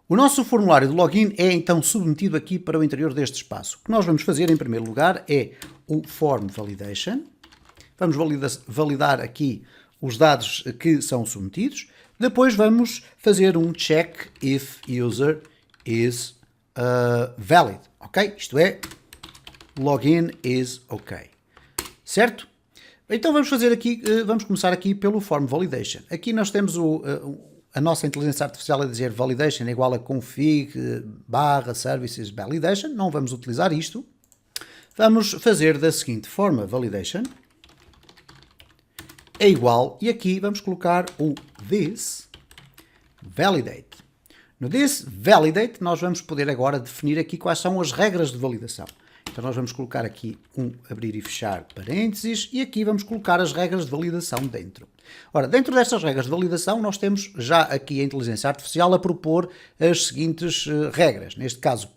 O nosso formulário de login é então submetido aqui para o interior deste espaço. O que nós vamos fazer em primeiro lugar é o Form Validation. Vamos validar aqui os dados que são submetidos. Depois vamos fazer um check if user is valid. Ok? Isto é, login is ok. Certo? Então vamos fazer aqui, vamos começar aqui pelo Form Validation. Aqui nós temos a nossa inteligência artificial a dizer validation é igual a config barra services validation. Não vamos utilizar isto. Vamos fazer da seguinte forma, validation é igual, e aqui vamos colocar o this validate. No this validate nós vamos poder agora definir aqui quais são as regras de validação. Então nós vamos colocar aqui um abrir e fechar parênteses e aqui vamos colocar as regras de validação dentro. Ora, dentro destas regras de validação nós temos já aqui a inteligência artificial a propor as seguintes regras. Neste caso,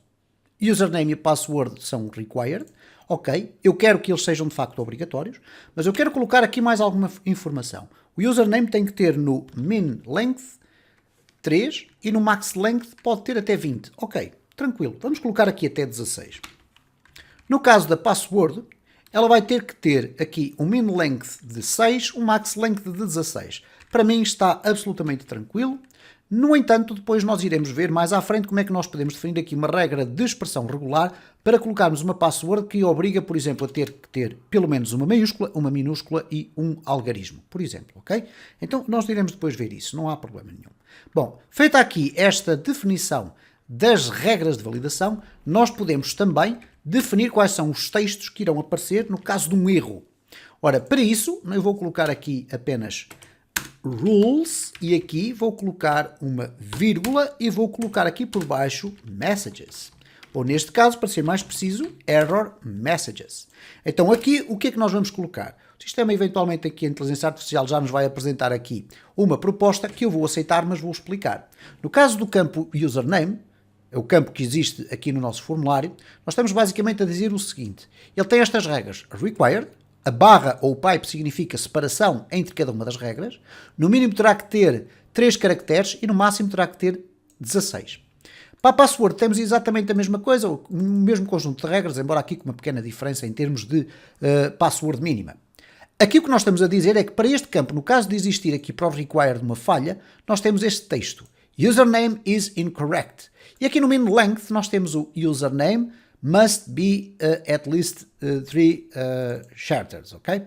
username e password são required. Ok, eu quero que eles sejam de facto obrigatórios, mas eu quero colocar aqui mais alguma informação. O username tem que ter no min length 3 e no max length pode ter até 20. Ok, tranquilo. Vamos colocar aqui até 16. No caso da password, ela vai ter que ter aqui um min length de 6, um max length de 16. Para mim está absolutamente tranquilo. No entanto, depois nós iremos ver mais à frente como é que nós podemos definir aqui uma regra de expressão regular para colocarmos uma password que obriga, por exemplo, a ter que ter pelo menos uma maiúscula, uma minúscula e um algarismo, por exemplo, ok? Então nós iremos depois ver isso, não há problema nenhum. Bom, feita aqui esta definição das regras de validação, nós podemos também definir quais são os textos que irão aparecer no caso de um erro. Ora, para isso, eu vou colocar aqui apenas rules e aqui vou colocar uma vírgula e vou colocar aqui por baixo messages. Ou neste caso, para ser mais preciso, error messages. Então aqui, o que é que nós vamos colocar? O sistema eventualmente aqui, a inteligência artificial já nos vai apresentar aqui uma proposta que eu vou aceitar, mas vou explicar. No caso do campo username, é o campo que existe aqui no nosso formulário, nós estamos basicamente a dizer o seguinte. Ele tem estas regras required, a barra ou o pipe significa separação entre cada uma das regras, no mínimo terá que ter 3 caracteres e no máximo terá que ter 16. Para a password temos exatamente a mesma coisa, o mesmo conjunto de regras, embora aqui com uma pequena diferença em termos de password mínima. Aqui o que nós estamos a dizer é que para este campo, no caso de existir aqui para o required uma falha, nós temos este texto. Username is incorrect. E aqui no min length nós temos o username must be at least 3 characters, ok?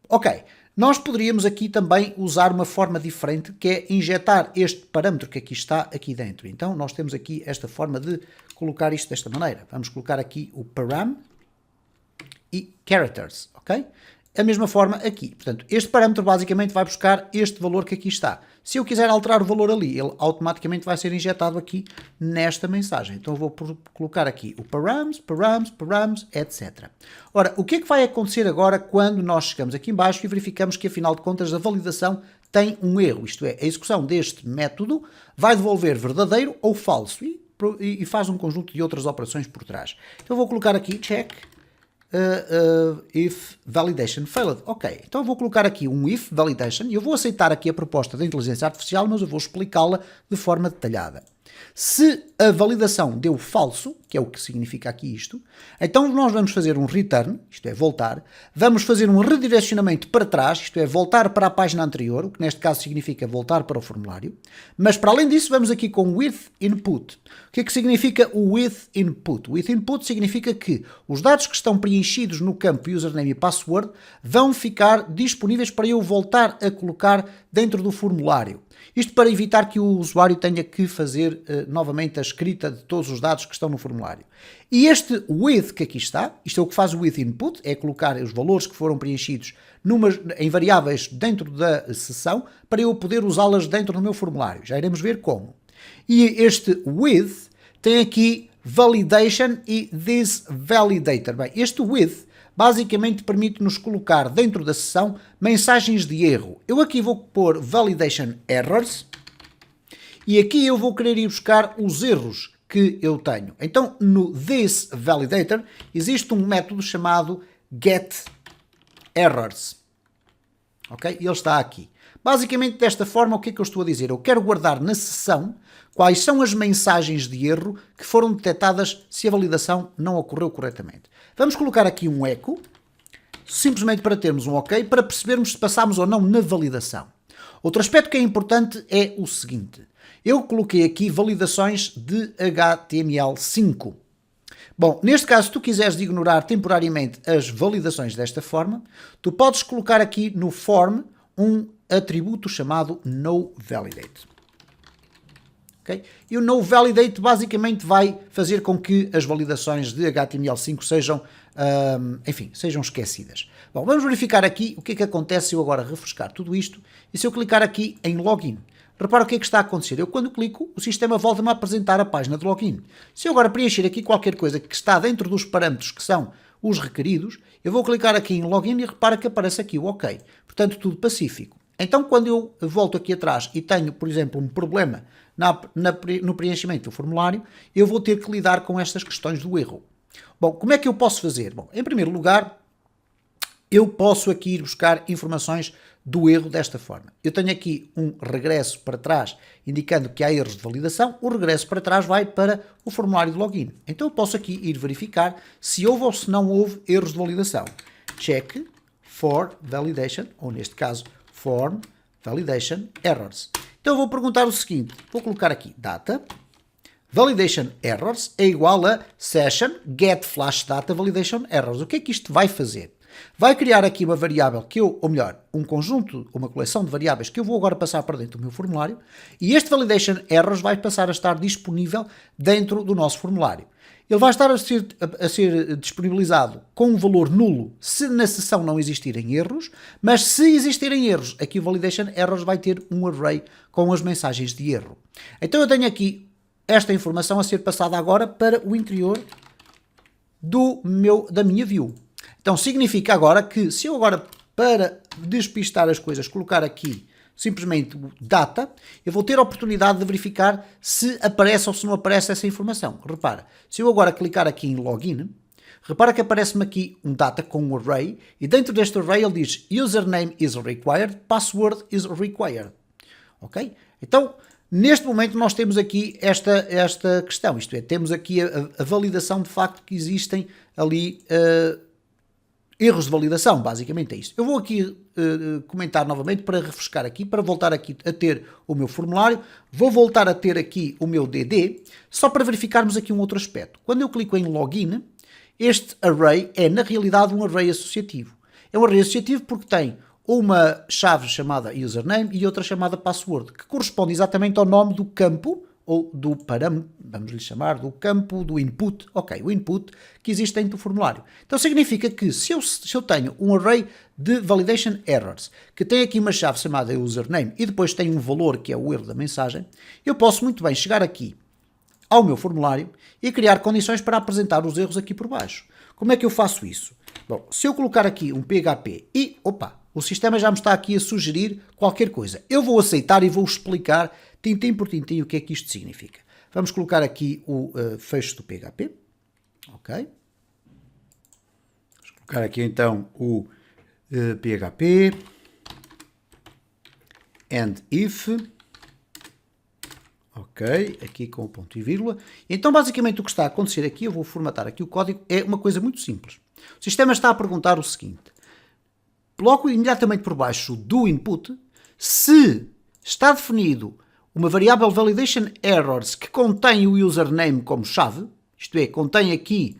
Ok, nós poderíamos aqui também usar uma forma diferente, que é injetar este parâmetro que aqui está aqui dentro. Então nós temos aqui esta forma de colocar isto desta maneira. Vamos colocar aqui o param e characters, ok? A mesma forma aqui. Portanto, este parâmetro basicamente vai buscar este valor que aqui está. Se eu quiser alterar o valor ali, ele automaticamente vai ser injetado aqui nesta mensagem. Então eu vou colocar aqui o params, etc. Ora, o que é que vai acontecer agora quando nós chegamos aqui em baixo e verificamos que, afinal de contas, a validação tem um erro? Isto é, a execução deste método vai devolver verdadeiro ou falso e faz um conjunto de outras operações por trás. Então eu vou colocar aqui check if validation failed. Ok, então eu vou colocar aqui um if validation e eu vou aceitar aqui a proposta da inteligência artificial, mas eu vou explicá-la de forma detalhada. Se a validação deu falso, que é o que significa aqui isto, então nós vamos fazer um return, isto é, voltar, vamos fazer um redirecionamento para trás, isto é, voltar para a página anterior, o que neste caso significa voltar para o formulário, mas para além disso vamos aqui com with input. O que é que significa o with input? O with input significa que os dados que estão preenchidos no campo username e password vão ficar disponíveis para eu voltar a colocar dentro do formulário. Isto para evitar que o usuário tenha que fazer novamente a escrita de todos os dados que estão no formulário. E este with que aqui está, isto é o que faz o with input, é colocar os valores que foram preenchidos em variáveis dentro da sessão para eu poder usá-las dentro do meu formulário. Já iremos ver como. E este with tem aqui validation e this validator. Bem, este with basicamente permite-nos colocar dentro da sessão mensagens de erro. Eu aqui vou pôr validation errors e aqui eu vou querer ir buscar os erros que eu tenho. Então, no this validator existe um método chamado get errors. Ok? Ele está aqui. Basicamente, desta forma, o que é que eu estou a dizer? Eu quero guardar na sessão quais são as mensagens de erro que foram detectadas se a validação não ocorreu corretamente. Vamos colocar aqui um echo, simplesmente para termos um OK, para percebermos se passamos ou não na validação. Outro aspecto que é importante é o seguinte. Eu coloquei aqui validações de HTML5. Bom, neste caso, se tu quiseres ignorar temporariamente as validações desta forma, tu podes colocar aqui no form um atributo chamado noValidate. Okay? E o noValidate basicamente vai fazer com que as validações de HTML5 sejam, sejam esquecidas. Bom, vamos verificar aqui o que é que acontece se eu agora refrescar tudo isto e se eu clicar aqui em Login. Repara o que é que está a acontecer. Eu quando clico, o sistema volta-me a apresentar a página de login. Se eu agora preencher aqui qualquer coisa que está dentro dos parâmetros que são os requeridos, eu vou clicar aqui em Login e repara que aparece aqui o OK. Portanto, tudo pacífico. Então, quando eu volto aqui atrás e tenho, por exemplo, um problema no preenchimento do formulário, eu vou ter que lidar com estas questões do erro. Bom, como é que eu posso fazer? Bom, em primeiro lugar, eu posso aqui ir buscar informações do erro desta forma. Eu tenho aqui um regresso para trás, indicando que há erros de validação. O regresso para trás vai para o formulário de login. Então eu posso aqui ir verificar se houve ou se não houve erros de validação. Check for validation, ou neste caso, form validation errors. Então eu vou perguntar o seguinte, vou colocar aqui data, validation errors é igual a session get flash data validation errors. O que é que isto vai fazer? Vai criar aqui uma variável que eu, ou melhor, um conjunto, uma coleção de variáveis que eu vou agora passar para dentro do meu formulário e este validation errors vai passar a estar disponível dentro do nosso formulário. Ele vai estar a ser disponibilizado com um valor nulo se na sessão não existirem erros, mas se existirem erros, aqui o validation errors vai ter um array com as mensagens de erro. Então eu tenho aqui esta informação a ser passada agora para o interior da minha view. Então significa agora que se eu agora, para despistar as coisas, colocar aqui simplesmente data, eu vou ter a oportunidade de verificar se aparece ou se não aparece essa informação. Repara, se eu agora clicar aqui em login, repara que aparece-me aqui um data com um array e dentro deste array ele diz username is required, password is required. Ok? Então, neste momento nós temos aqui esta questão, isto é, temos aqui a validação de facto que existem ali erros de validação, basicamente é isto. Eu vou aqui comentar novamente para refrescar aqui, para voltar aqui a ter o meu formulário, vou voltar a ter aqui o meu DD, só para verificarmos aqui um outro aspecto. Quando eu clico em Login, este array é na realidade um array associativo. É um array associativo porque tem uma chave chamada username e outra chamada password, que corresponde exatamente ao nome do campo, ou do parâmetro, vamos lhe chamar, do campo do input, ok, o input que existe dentro do formulário. Então significa que se eu tenho um array de validation errors, que tem aqui uma chave chamada username e depois tem um valor que é o erro da mensagem, eu posso muito bem chegar aqui ao meu formulário e criar condições para apresentar os erros aqui por baixo. Como é que eu faço isso? Bom, se eu colocar aqui um PHP e, o sistema já me está aqui a sugerir qualquer coisa. Eu vou aceitar e vou explicar tintim por tintim o que é que isto significa. Vamos colocar aqui o fecho do PHP. Ok. Vamos colocar aqui então o PHP and if. Ok, aqui com o ponto e vírgula. Então basicamente o que está a acontecer aqui, eu vou formatar aqui o código, é uma coisa muito simples. O sistema está a perguntar o seguinte. Coloco imediatamente por baixo do input se está definido uma variável validation errors que contém o username como chave, isto é, contém aqui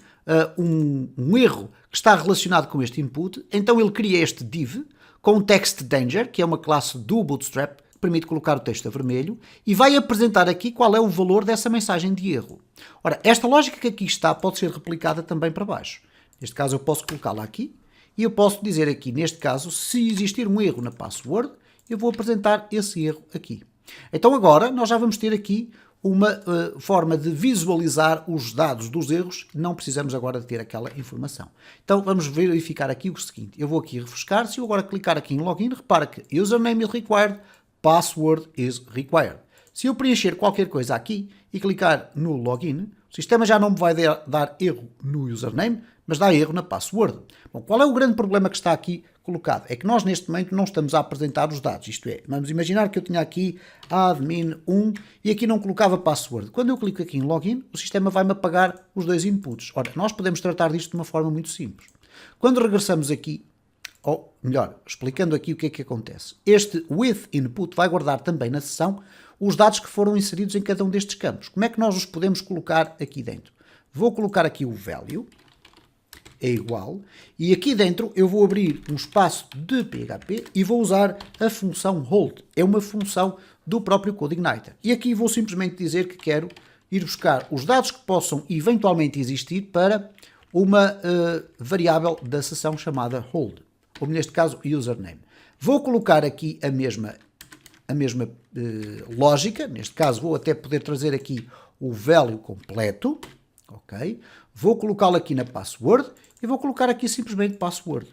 um erro que está relacionado com este input, então ele cria este div com o text danger, que é uma classe do Bootstrap, que permite colocar o texto a vermelho, e vai apresentar aqui qual é o valor dessa mensagem de erro. Ora, esta lógica que aqui está pode ser replicada também para baixo. Neste caso eu posso colocá-la aqui, e eu posso dizer aqui, neste caso, se existir um erro na password, eu vou apresentar esse erro aqui. Então agora nós já vamos ter aqui uma forma de visualizar os dados dos erros, não precisamos agora de ter aquela informação. Então vamos verificar aqui o seguinte, eu vou aqui refrescar, se eu agora clicar aqui em Login, repara que username is required, password is required. Se eu preencher qualquer coisa aqui e clicar no Login, o sistema já não me vai dar erro no username, mas dá erro na password. Bom, qual é o grande problema que está aqui colocado é que nós neste momento não estamos a apresentar os dados, isto é, vamos imaginar que eu tinha aqui admin1 e aqui não colocava password. Quando eu clico aqui em login, o sistema vai-me apagar os dois inputs. Ora, nós podemos tratar disto de uma forma muito simples. Quando regressamos aqui, ou melhor, explicando aqui o que é que acontece, este with input vai guardar também na sessão os dados que foram inseridos em cada um destes campos. Como é que nós os podemos colocar aqui dentro? Vou colocar aqui o value, é igual, e aqui dentro eu vou abrir um espaço de PHP e vou usar a função hold. É uma função do próprio CodeIgniter. E aqui vou simplesmente dizer que quero ir buscar os dados que possam eventualmente existir para uma variável da sessão chamada hold, ou neste caso username. Vou colocar aqui a mesma lógica, neste caso vou até poder trazer aqui o value completo, ok? Vou colocá-lo aqui na password e vou colocar aqui simplesmente password.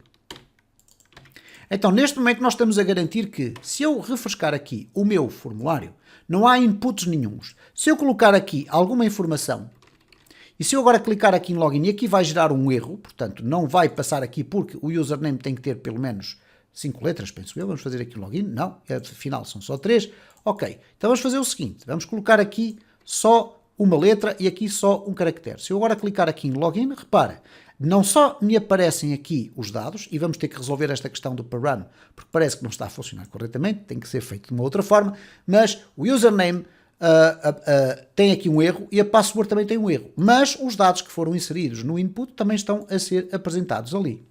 Então, neste momento nós estamos a garantir que, se eu refrescar aqui o meu formulário, não há inputs nenhuns. Se eu colocar aqui alguma informação, e se eu agora clicar aqui em login, e aqui vai gerar um erro, portanto, não vai passar aqui porque o username tem que ter pelo menos 5 letras, penso eu. Vamos fazer aqui login. Não, afinal são só 3. Ok, então vamos fazer o seguinte. Vamos colocar aqui só uma letra e aqui só um caractere. Se eu agora clicar aqui em login, repara, não só me aparecem aqui os dados, e vamos ter que resolver esta questão do param, porque parece que não está a funcionar corretamente, tem que ser feito de uma outra forma, mas o username tem aqui um erro e a password também tem um erro, mas os dados que foram inseridos no input também estão a ser apresentados ali.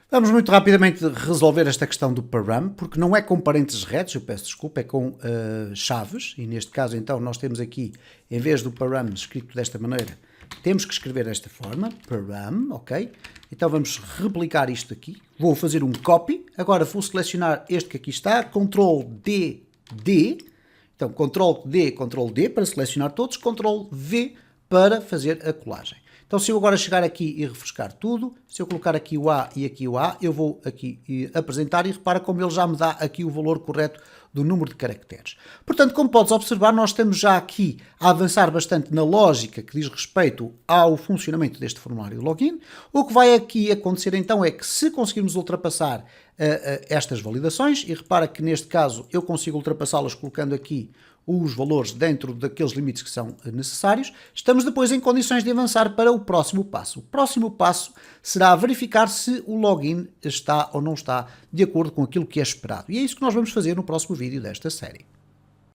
Vamos muito rapidamente resolver esta questão do param, porque não é com parênteses retos, eu peço desculpa, é com chaves, e neste caso então nós temos aqui, em vez do param escrito desta maneira, temos que escrever desta forma, param, ok? Então vamos replicar isto aqui, vou fazer um copy, agora vou selecionar este que aqui está, Ctrl D, D, então Ctrl D para selecionar todos, Ctrl V para fazer a colagem. Então, se eu agora chegar aqui e refrescar tudo, se eu colocar aqui o A e aqui o A, eu vou aqui apresentar e repara como ele já me dá aqui o valor correto do número de caracteres. Portanto, como podes observar, nós estamos já aqui a avançar bastante na lógica que diz respeito ao funcionamento deste formulário de login. O que vai aqui acontecer então é que, se conseguirmos ultrapassar estas validações, e repara que neste caso eu consigo ultrapassá-las colocando aqui os valores dentro daqueles limites que são necessários, estamos depois em condições de avançar para o próximo passo. O próximo passo será verificar se o login está ou não está de acordo com aquilo que é esperado. E é isso que nós vamos fazer no próximo vídeo desta série.